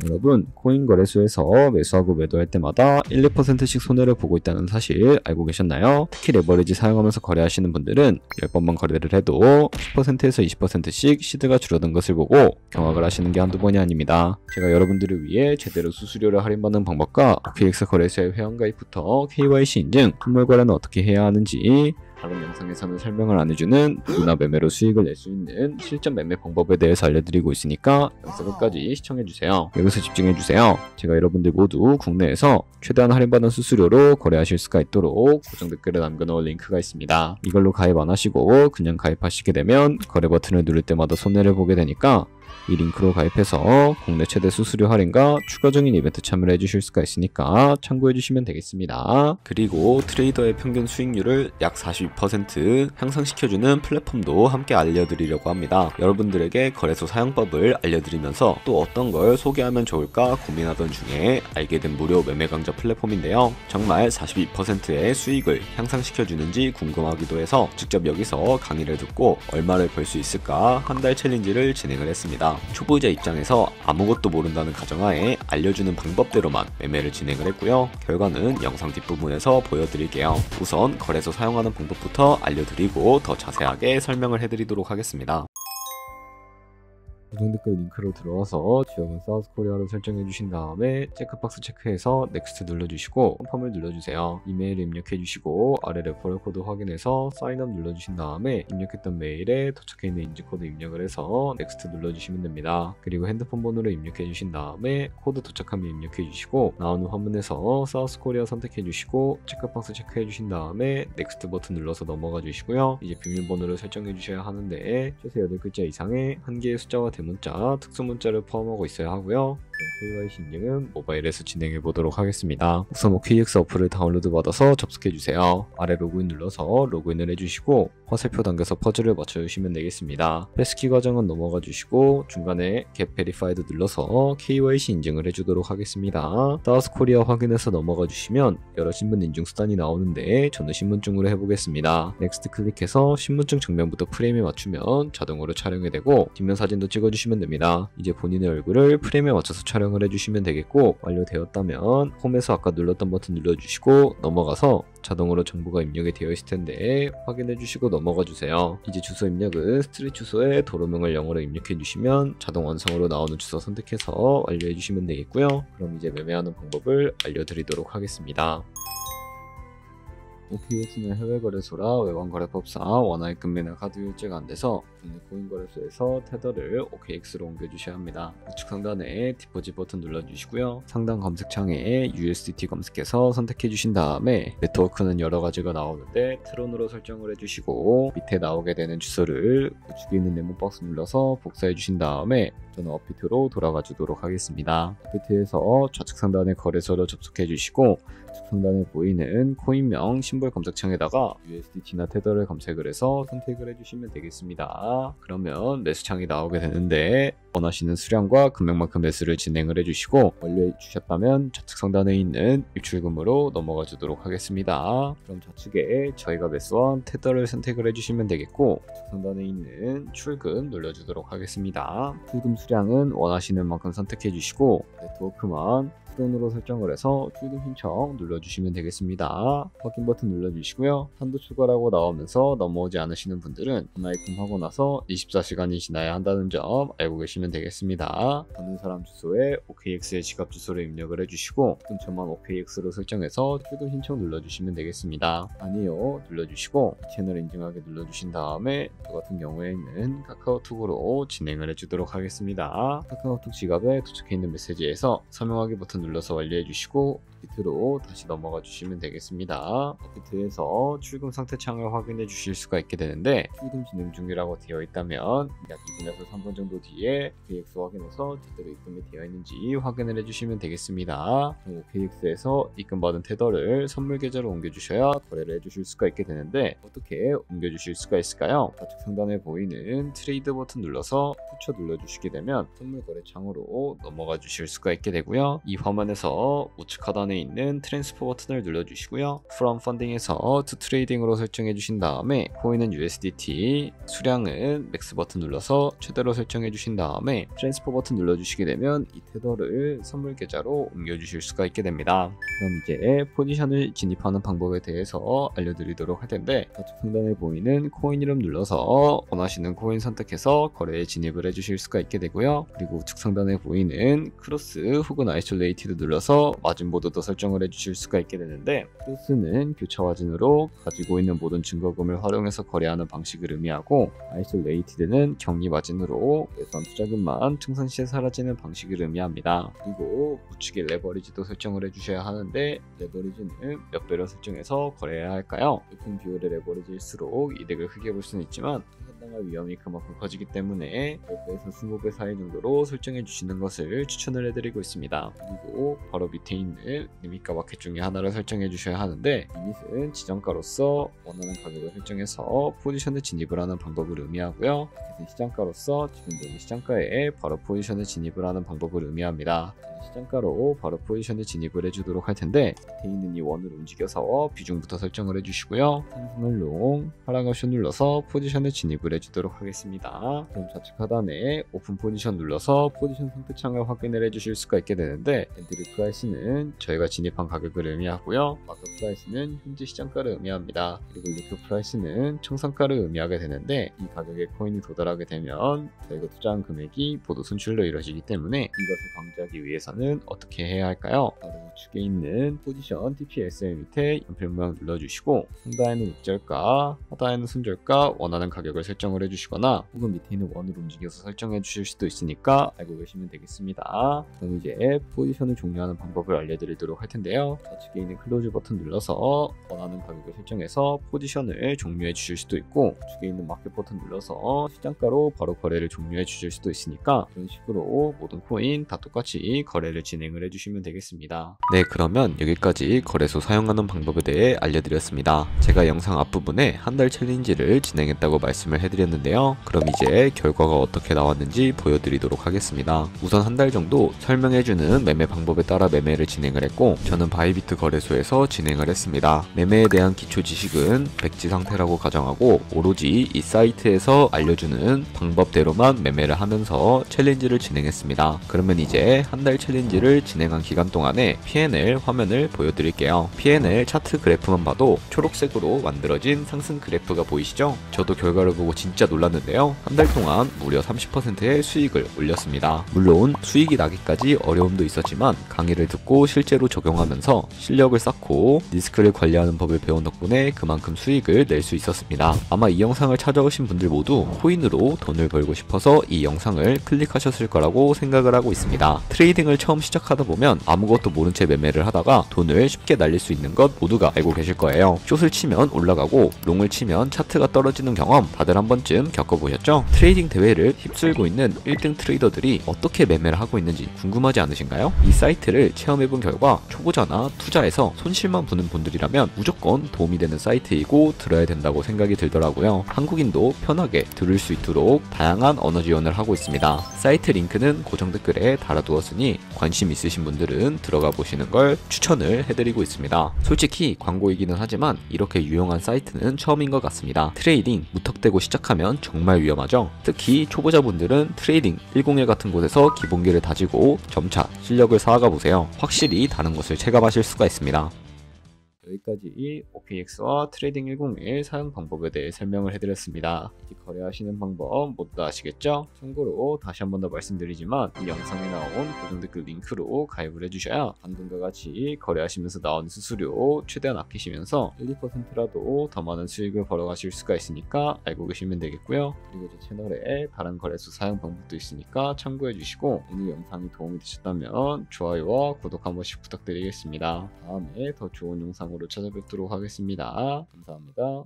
여러분, 코인 거래소에서 매수하고 매도할 때마다 1, 2%씩 손해를 보고 있다는 사실 알고 계셨나요? 특히 레버리지 사용하면서 거래하시는 분들은 10번만 거래를 해도 10%에서 20%씩 시드가 줄어든 것을 보고 경악을 하시는 게 한두 번이 아닙니다. 제가 여러분들을 위해 제대로 수수료를 할인받는 방법과 OKX 거래소의 회원가입부터 KYC 인증, 선물 거래는 어떻게 해야 하는지 다른 영상에서는 설명을 안 해주는 누구나 매매로 수익을 낼 수 있는 실전 매매 방법에 대해서 알려드리고 있으니까 영상 끝까지 시청해주세요. 여기서 집중해주세요. 제가 여러분들 모두 국내에서 최대한 할인받은 수수료로 거래하실 수가 있도록 고정 댓글에 남겨놓은 링크가 있습니다. 이걸로 가입 안 하시고 그냥 가입하시게 되면 거래 버튼을 누를 때마다 손해를 보게 되니까 이 링크로 가입해서 국내 최대 수수료 할인과 추가적인 이벤트 참여를 해주실 수가 있으니까 참고해주시면 되겠습니다. 그리고 트레이더의 평균 수익률을 약 42% 향상시켜주는 플랫폼도 함께 알려드리려고 합니다. 여러분들에게 거래소 사용법을 알려드리면서 또 어떤 걸 소개하면 좋을까 고민하던 중에 알게 된 무료 매매 강좌 플랫폼인데요. 정말 42%의 수익을 향상시켜주는지 궁금하기도 해서 직접 여기서 강의를 듣고 얼마를 벌 수 있을까 한 달 챌린지를 진행을 했습니다. 초보자 입장에서 아무것도 모른다는 가정하에 알려주는 방법대로만 매매를 진행을 했고요. 결과는 영상 뒷부분에서 보여드릴게요. 우선 거래소 사용하는 방법부터 알려드리고 더 자세하게 설명을 해드리도록 하겠습니다. 고정 댓글 링크로 들어와서 지역은 사우스코리아로 설정해 주신 다음에 체크박스 체크해서 넥스트 눌러주시고 컨펌을 눌러주세요. 이메일을 입력해 주시고 아래 레퍼럴 코드 확인해서 사인업 눌러주신 다음에 입력했던 메일에 도착해 있는 인증코드 입력을 해서 넥스트 눌러주시면 됩니다. 그리고 핸드폰 번호를 입력해 주신 다음에 코드 도착하면 입력해 주시고 나오는 화면에서 사우스코리아 선택해 주시고 체크박스 체크해 주신 다음에 넥스트 버튼 눌러서 넘어가 주시고요. 이제 비밀번호를 설정해 주셔야 하는데 최소 8글자 이상의 한 개의 숫자와 문자, 특수 문자를 포함하고 있어야 하고요. KYC 인증은 모바일에서 진행해 보도록 하겠습니다. 우선 OKX 어플을 다운로드 받아서 접속해 주세요. 아래 로그인 눌러서 로그인을 해주시고 화살표 당겨서 퍼즐을 맞춰주시면 되겠습니다. 패스키 과정은 넘어가 주시고 중간에 Get Verified 눌러서 KYC 인증을 해주도록 하겠습니다. 사우스코리아 확인해서 넘어가 주시면 여러 신분 인증 수단이 나오는데 저는 신분증으로 해보겠습니다. 넥스트 클릭해서 신분증 정면부터 프레임에 맞추면 자동으로 촬영이 되고 뒷면 사진도 찍어주시면 됩니다. 이제 본인의 얼굴을 프레임에 맞춰서 촬영을 해주시면 되겠고 완료되었다면 홈에서 아까 눌렀던 버튼 눌러주시고 넘어가서 자동으로 정보가 입력이 되어 있을 텐데 확인해 주시고 넘어가 주세요. 이제 주소 입력은 스트릿 주소에 도로명을 영어로 입력해 주시면 자동 완성으로 나오는 주소 선택해서 완료해 주시면 되겠고요. 그럼 이제 매매하는 방법을 알려드리도록 하겠습니다. OKX는 해외 거래소라 외환거래법상 원화입금 매매 카드 결제가 안 돼서 국내 코인 거래소에서 테더를 OKX로 옮겨주셔야 합니다. 우측 상단에 디포짓 버튼 눌러주시고요. 상단 검색창에 USDT 검색해서 선택해 주신 다음에 네트워크는 여러 가지가 나오는데 트론으로 설정을 해주시고 밑에 나오게 되는 주소를 우측에 있는 네모 박스 눌러서 복사해 주신 다음에 저는 업비트로 돌아가 주도록 하겠습니다. 업비트에서 좌측 상단의 거래소로 접속해 주시고 우측 상단에 보이는 코인명 심볼 검색창에다가 USDT나 테더를 검색을 해서 선택을 해주시면 되겠습니다. 그러면 매수창이 나오게 되는데 원하시는 수량과 금액만큼 매수를 진행을 해주시고 완료해 주셨다면 좌측 상단에 있는 입출금으로 넘어가 주도록 하겠습니다. 그럼 좌측에 저희가 매수한 테더를 선택을 해주시면 되겠고 우측 상단에 있는 출금 눌러주도록 하겠습니다. 출금 수량은 원하시는 만큼 선택해 주시고 네트워크만 트론으로 설정을 해서 출금 신청 눌러주시면 되겠습니다. 확인 버튼 눌러주시고요. 한도 추가라고 나오면서 넘어오지 않으시는 분들은 전화입금하고 나서 24시간이 지나야 한다는 점 알고 계시면 되겠습니다. 받는 사람 주소에 OKX의 지갑 주소를 입력을 해주시고 근처만 OKX로 설정해서 출금 신청 눌러주시면 되겠습니다. 아니요 눌러주시고 채널 인증하게 눌러주신 다음에 저 같은 경우에는 카카오톡으로 진행을 해주도록 하겠습니다. 카카오톡 지갑에 도착해 있는 메시지에서 설명하기 버튼 눌러서 완료해 주시고 업비트로 다시 넘어가 주시면 되겠습니다. 업비트에서 출금 상태 창을 확인해 주실 수가 있게 되는데 출금 진행 중이라고 되어 있다면 약 2분에서 3분 정도 뒤에 OKX 확인해서 제대로 입금이 되어 있는지 확인을 해주시면 되겠습니다. 그럼 OKX에서 입금받은 테더를 선물 계좌로 옮겨주셔야 거래를 해주실 수가 있게 되는데 어떻게 옮겨주실 수가 있을까요? 좌측 상단에 보이는 트레이드 버튼 눌러서 푸처 눌러주시게 되면 선물 거래 창으로 넘어가 주실 수가 있게 되고요. 이 화면에서 우측 하단에 있는 트랜스퍼 버튼을 눌러주시고요. From Funding에서 To Trading으로 설정해 주신 다음에 코인은 USDT, 수량은 맥스 버튼 눌러서 최대로 설정해 주신 다음에 트랜스퍼 버튼 눌러주시게 되면 이 테더를 선물 계좌로 옮겨주실 수가 있게 됩니다. 그럼 이제 포지션을 진입하는 방법에 대해서 알려드리도록 할 텐데, 좌측 상단에 보이는 코인 이름 눌러서 원하시는 코인 선택해서 거래에 진입을 해주실 수가 있게 되고요. 그리고 우측 상단에 보이는 크로스 혹은 아이솔레이티드 눌러서 마진 보드도 설정을 해주실 수가 있게 되는데, 크로스는 교차 마진으로 가지고 있는 모든 증거금을 활용해서 거래하는 방식을 의미하고, 아이솔레이티드는 격리 마진으로 예선 투자금만 청산 시에 사라지는 방식을 의미합니다. 그리고 우측에 레버리지도 설정을 해주셔야 하는데, 레버리지는 몇 배로 설정해서 거래해야 할까요? 높은 비율의 레버리지일수록 이득을 크게 볼 수는 있지만 해당할 위험이 그만큼 커지기 때문에 10배에서 20배 사이 정도로 설정해 주시는 것을 추천을 해드리고 있습니다. 그리고 바로 밑에 있는 리밋과 마켓 중에 하나를 설정해 주셔야 하는데, 리밋은 지정가로서 원하는 가격을 설정해서 포지션에 진입을 하는 방법을 의미하고요. 마켓은 시장가로서 지금 보이는 시장가에 바로 포지션에 진입을 하는 방법을 의미합니다. 시장가로 바로 포지션에 진입을 해주도록 할 텐데, 밑에 있는 이 원을 움직여서 비중부터 설정을 해주시고요. 상승을 롱, 하락 옵션 눌러서 포지션에 진입을 해주도록 하겠습니다. 그럼 좌측 하단에 오픈 포지션 눌러서 포지션 선택창을 확인을 해주실 수가 있게 되는데, 엔트리 프라이스는 저희가 진입한 가격을 의미하고요. 마크 프라이스는 현재 시장가를 의미합니다. 그리고 리프 프라이스는 청산가를 의미하게 되는데, 이 가격에 코인이 도달하게 되면 저희가 투자한 금액이 모두 손실로 이루어지기 때문에 이것을 방지하기 위해서는 어떻게 해야 할까요? 바로 우측에 있는 포지션 TPSL 밑에 연필 모양 눌러주시고, 상단에는 익절가, 하단에는 손절가 원하는 가격을 설정을 해주시거나, 혹은 밑에 있는 원을 움직여서 설정해 주실 수도 있으니까 알고 계시면 되겠습니다. 그럼 이제 포지션을 종료하는 방법을 알려드리도록 할 텐데요. 좌측에 있는 클로즈 버튼 눌러서 원하는 가격을 설정해서 포지션을 종료해 주실 수도 있고, 우측에 있는 마켓 버튼 눌러서 시장가로 바로 거래를 종료해 주실 수도 있으니까 이런 식으로 모든 코인 다 똑같이 거래를 진행을 해주시면 되겠습니다. 네, 그러면 여기까지 거래소 사용하는 방법에 대해 알려드렸습니다. 제가 영상 앞부분에 한 달 챌린지를 진행했다고 말씀을 해드렸는데요. 그럼 이제 결과가 어떻게 나왔는지 보여드리도록 하겠습니다. 우선 한 달 정도 설명해주는 매매 방법에 따라 매매를 진행을 했고, 저는 바이비트 거래소에서 진행을 했습니다. 매매에 대한 기초 지식은 백지 상태라고 가정하고, 오로지 이 사이트에서 알려주는 방법대로만 매매를 하면서 챌린지를 진행했습니다. 그러면 이제 한 달 챌린지를 진행한 기간 동안에 P&L 화면을 보여드릴게요. P&L 차트 그래프만 봐도 초록색으로 만들어진 상승 그래프가 보이시죠? 저도 결과를 보고 진짜 놀랐는데요. 한 달 동안 무려 30%의 수익을 올렸습니다. 물론 수익이 나기까지 어려움도 있었지만 강의를 듣고 실제로 적용하면서 실력을 쌓고 리스크를 관리하는 법을 배운 덕분에 그만큼 수익을 낼 수 있었습니다. 아마 이 영상을 찾아오신 분들 모두 코인으로 돈을 벌고 싶어서 이 영상을 클릭하셨을 거라고 생각을 하고 있습니다. 트레이딩을 처음 시작하다 보면 아무것도 모른 채 매매를 하다가 돈을 쉽게 날릴 수 있는 것 모두가 알고 계실 거예요. 숏을 치면 올라가고 롱을 치면 차트가 떨어지는 경험 다들 한 번쯤 겪어보셨죠? 트레이딩 대회를 휩쓸고 있는 1등 트레이더들이 어떻게 매매를 하고 있는지 궁금하지 않으신가요? 이 사이트를 체험해본 결과 초보자나 투자에서 손실만 보는 분들이라면 무조건 도움이 되는 사이트이고 들어야 된다고 생각이 들더라고요. 한국인도 편하게 들을 수 있도록 다양한 언어 지원을 하고 있습니다. 사이트 링크는 고정 댓글에 달아두었으니 관심 있으신 분들은 들어가 보시는 걸 추천을 해드리고 있습니다. 솔직히 광고이기는 하지만 이렇게 유용한 사이트는 처음인 것 같습니다. 트레이딩 무턱대고 시작하면 정말 위험하죠. 특히 초보자분들은 트레이딩 101 같은 곳에서 기본기를 다지고 점차 실력을 쌓아가 보세요. 확실히 다른 것을 체감하실 수가 있습니다. 여기까지 OKX와 트레이딩 101 사용 방법에 대해 설명을 해드렸습니다. 이제 거래하시는 방법 모두 다 아시겠죠? 참고로 다시 한 번 더 말씀드리지만 이 영상에 나온 고정 댓글 링크로 가입을 해주셔야 방금과 같이 거래하시면서 나온 수수료 최대한 아끼시면서 1, 2%라도 더 많은 수익을 벌어가실 수가 있으니까 알고 계시면 되겠고요. 그리고 제 채널에 다른 거래소 사용 방법도 있으니까 참고해 주시고, 오늘 영상이 도움이 되셨다면 좋아요와 구독 한 번씩 부탁드리겠습니다. 다음에 더 좋은 영상으로 찾아뵙도록 하겠습니다. 감사합니다.